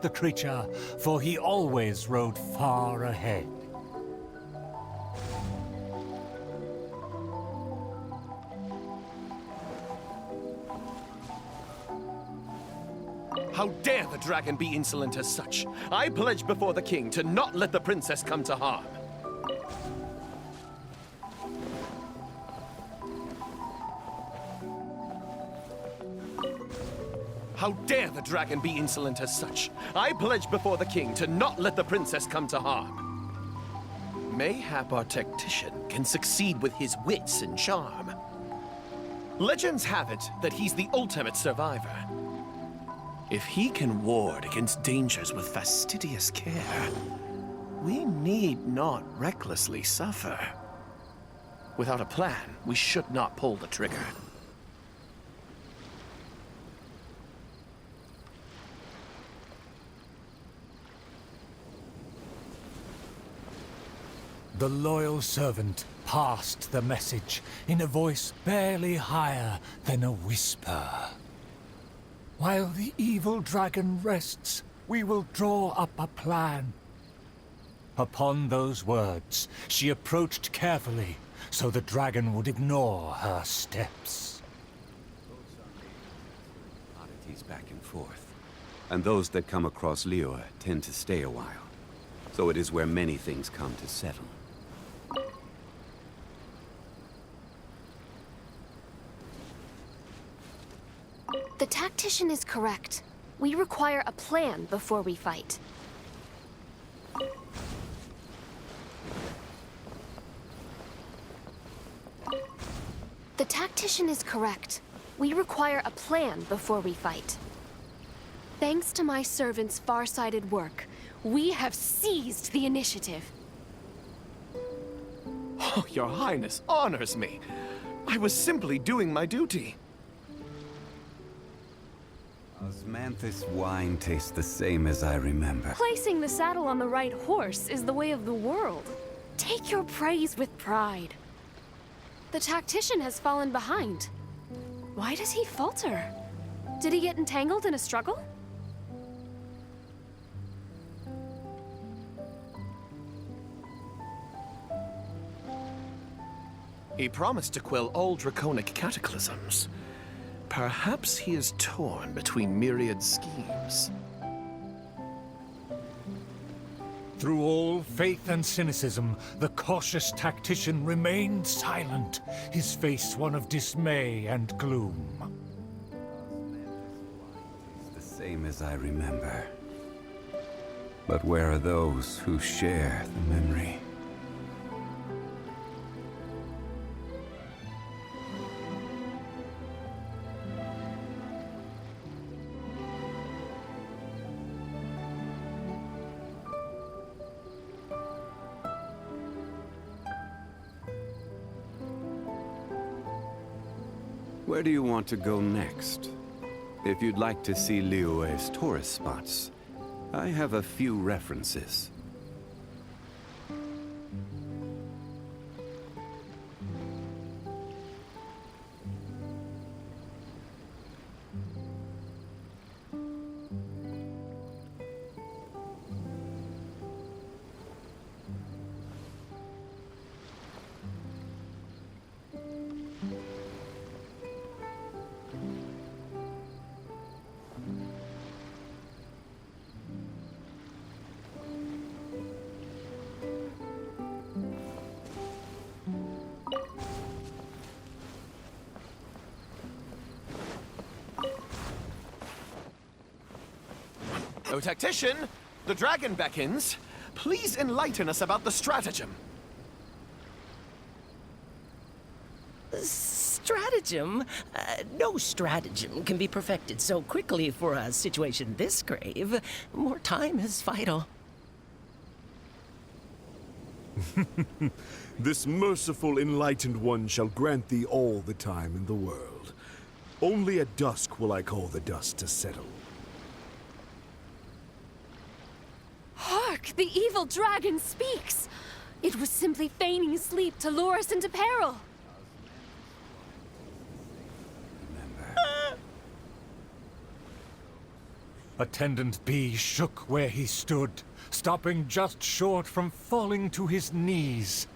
the creature, for he always rode far ahead. How dare the dragon be insolent as such? I pledge before the king to not let the princess come to harm. How dare the dragon be insolent as such? I pledge before the king to not let the princess come to harm. Mayhap our tactician can succeed with his wits and charm. Legends have it that he's the ultimate survivor. If he can ward against dangers with fastidious care, we need not recklessly suffer. Without a plan, we should not pull the trigger. The loyal servant passed the message in a voice barely higher than a whisper. While the evil dragon rests, we will draw up a plan. Upon those words, she approached carefully, so the dragon would ignore her steps. Oddities back and forth. And those that come across Liyue tend to stay a while. So it is where many things come to settle. The tactician is correct. We require a plan before we fight. The tactician is correct. We require a plan before we fight. Thanks to my servant's far-sighted work, we have seized the initiative. Oh, Your Highness honors me. I was simply doing my duty. Osmanthus wine tastes the same as I remember. Placing the saddle on the right horse is the way of the world. Take your praise with pride. The tactician has fallen behind. Why does he falter? Did he get entangled in a struggle? He promised to quell all draconic cataclysms. Perhaps he is torn between myriad schemes. Through all faith and cynicism, the cautious tactician remained silent, his face one of dismay and gloom. The same as I remember. But where are those who share the memory? Where do you want to go next? If you'd like to see Liyue's tourist spots, I have a few references. O tactician, the dragon beckons. Please enlighten us about the stratagem. Stratagem? No stratagem can be perfected so quickly for a situation this grave. More time is vital. This merciful enlightened one shall grant thee all the time in the world. Only at dusk will I call the dust to settle. Hark! The evil dragon speaks! It was simply feigning sleep to lure us into peril. Attendant B shook where he stood, stopping just short from falling to his knees.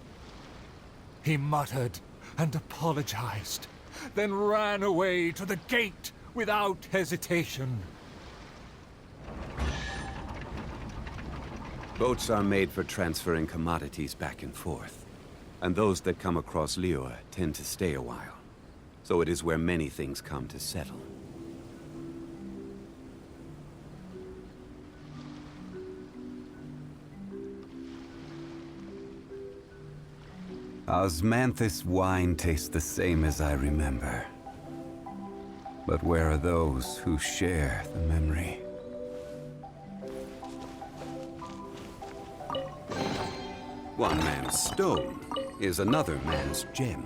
He muttered and apologized, then ran away to the gate without hesitation. Boats are made for transferring commodities back and forth, and those that come across Liyue tend to stay a while. So it is where many things come to settle. Osmanthus wine tastes the same as I remember. But where are those who share the memory? One man's stone is another man's gem.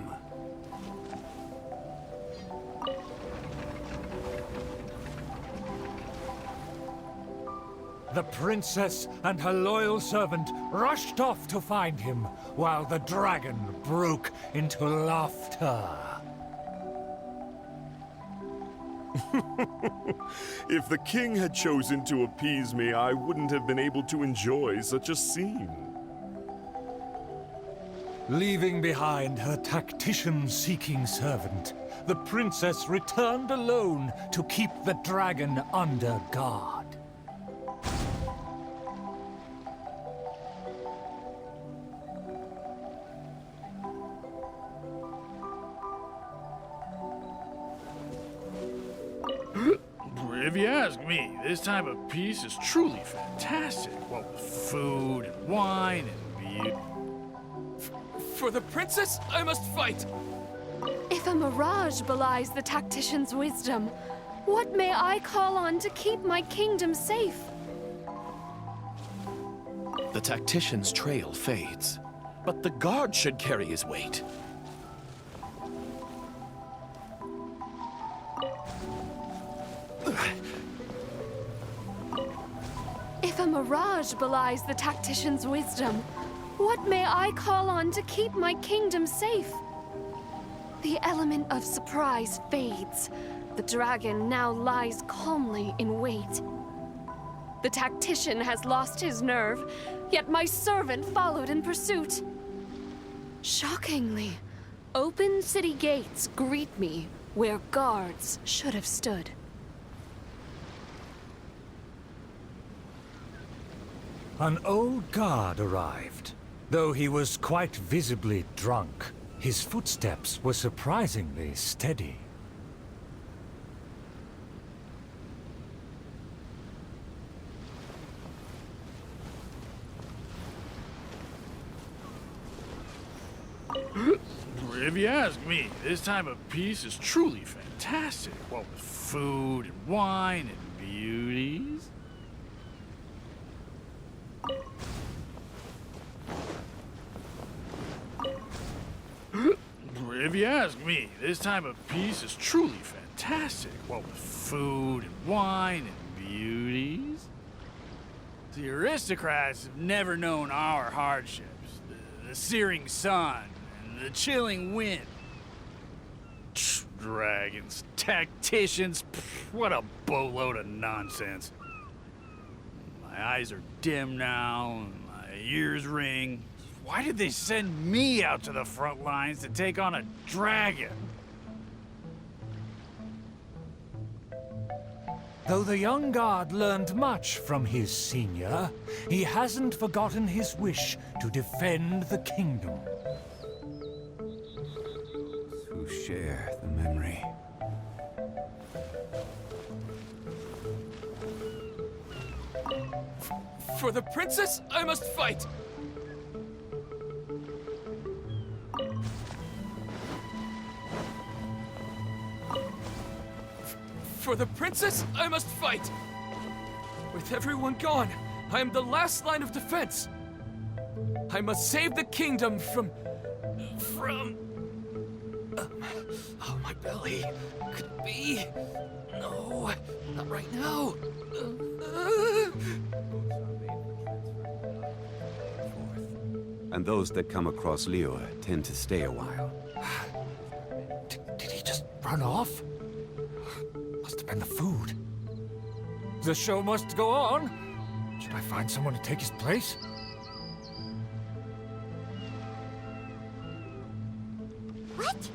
The princess and her loyal servant rushed off to find him, while the dragon broke into laughter. If the king had chosen to appease me, I wouldn't have been able to enjoy such a scene. Leaving behind her tactician-seeking servant, the princess returned alone to keep the dragon under guard. If you ask me, this time of peace is truly fantastic. What with food and wine and beauty. For the princess, I must fight! If a mirage belies the tactician's wisdom, what may I call on to keep my kingdom safe? The tactician's trail fades, but the guard should carry his weight. If a mirage belies the tactician's wisdom, what may I call on to keep my kingdom safe? The element of surprise fades. The dragon now lies calmly in wait. The tactician has lost his nerve, yet my servant followed in pursuit. Shockingly, open city gates greet me where guards should have stood. An old guard arrived. Though he was quite visibly drunk, his footsteps were surprisingly steady. If you ask me, this time of peace is truly fantastic. What with food and wine and beauties. If you ask me, this time of peace is truly fantastic. What with food and wine and beauties. The aristocrats have never known our hardships. The searing sun and the chilling wind. Dragons, tacticians, what a boatload of nonsense. My eyes are dim now, and my ears ring. Why did they send me out to the front lines to take on a dragon? Though the young guard learned much from his senior, he hasn't forgotten his wish to defend the kingdom. Who share the memory? For the princess, I must fight! For the princess, I must fight! With everyone gone, I am the last line of defense. I must save the kingdom from... oh, my belly. Could it be? No, not right now. And those that come across Liyue tend to stay a while. Did he just run off? Must have been the food. The show must go on. Should I find someone to take his place? What?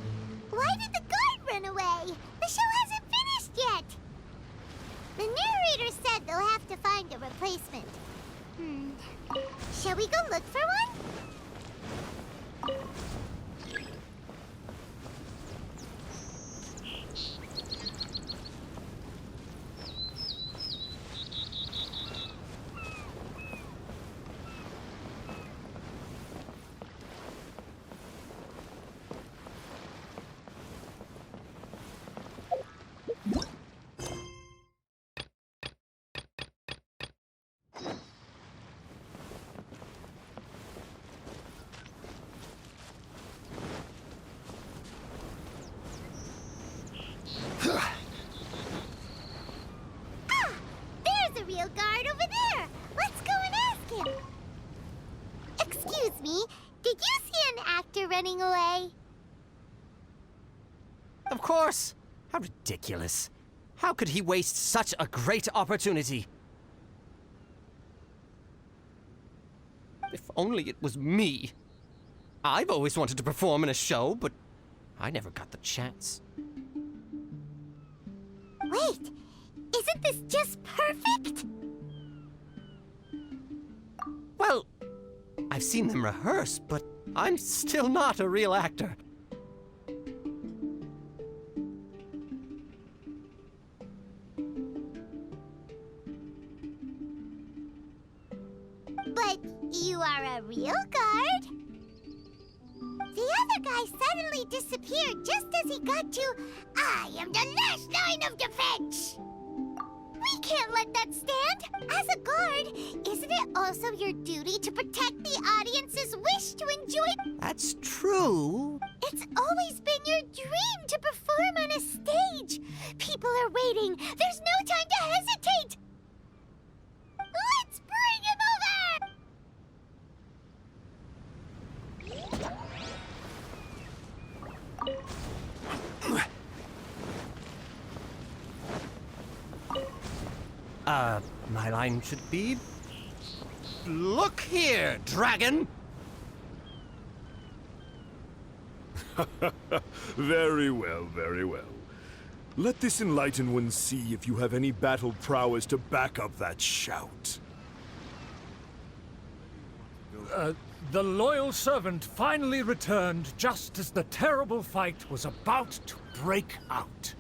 Why did the guard run away? The show hasn't finished yet. The narrator said they'll have to find a replacement. Shall we go look for one? There's a real guard over there. Let's go and ask him. Excuse me, did you see an actor running away? Of course! How ridiculous. How could he waste such a great opportunity? If only it was me. I've always wanted to perform in a show, but I never got the chance. Wait, isn't this just perfect? Well, I've seen them rehearse, but I'm still not a real actor. But you are a real guard? The other guy suddenly disappeared just as he got to, "I am the last line of defense." We can't let that stand. As a guard, isn't it also your duty to protect the audience's wish to enjoy? That's true. It's always been your dream to perform on a stage. People are waiting. There's no time to hesitate. Let's bring him over! My line should be... Look here, dragon! Very well, very well. Let this enlightened one see if you have any battle prowess to back up that shout. The loyal servant finally returned just as the terrible fight was about to break out.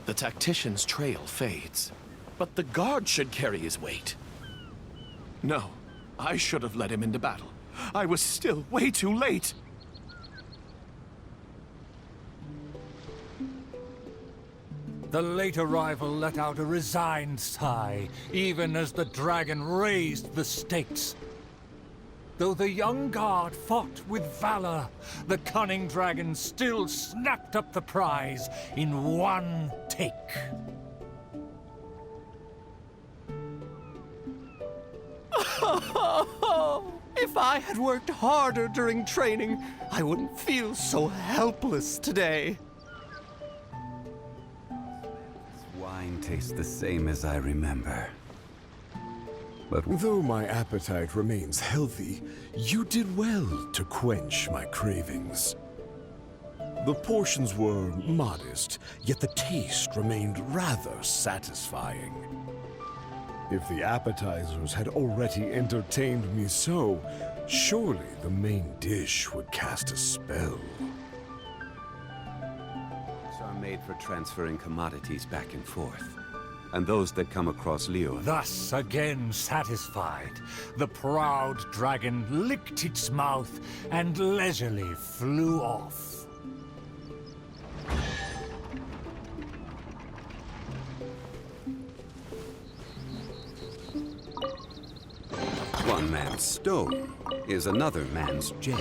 The tactician's trail fades, but the guard should carry his weight. No, I should have led him into battle. I was still way too late. The late arrival let out a resigned sigh, even as the dragon raised the stakes. Though the young guard fought with valor, the cunning dragon still snapped up the prize in one take. If I had worked harder during training, I wouldn't feel so helpless today. Wine tastes the same as I remember. But Though my appetite remains healthy, you did well to quench my cravings. The portions were modest, yet the taste remained rather satisfying. If the appetizers had already entertained me so, surely the main dish would cast a spell. are made for transferring commodities back and forth. And those that come across Liyue. Thus again satisfied, the proud dragon licked its mouth and leisurely flew off. One man's stone is another man's gem.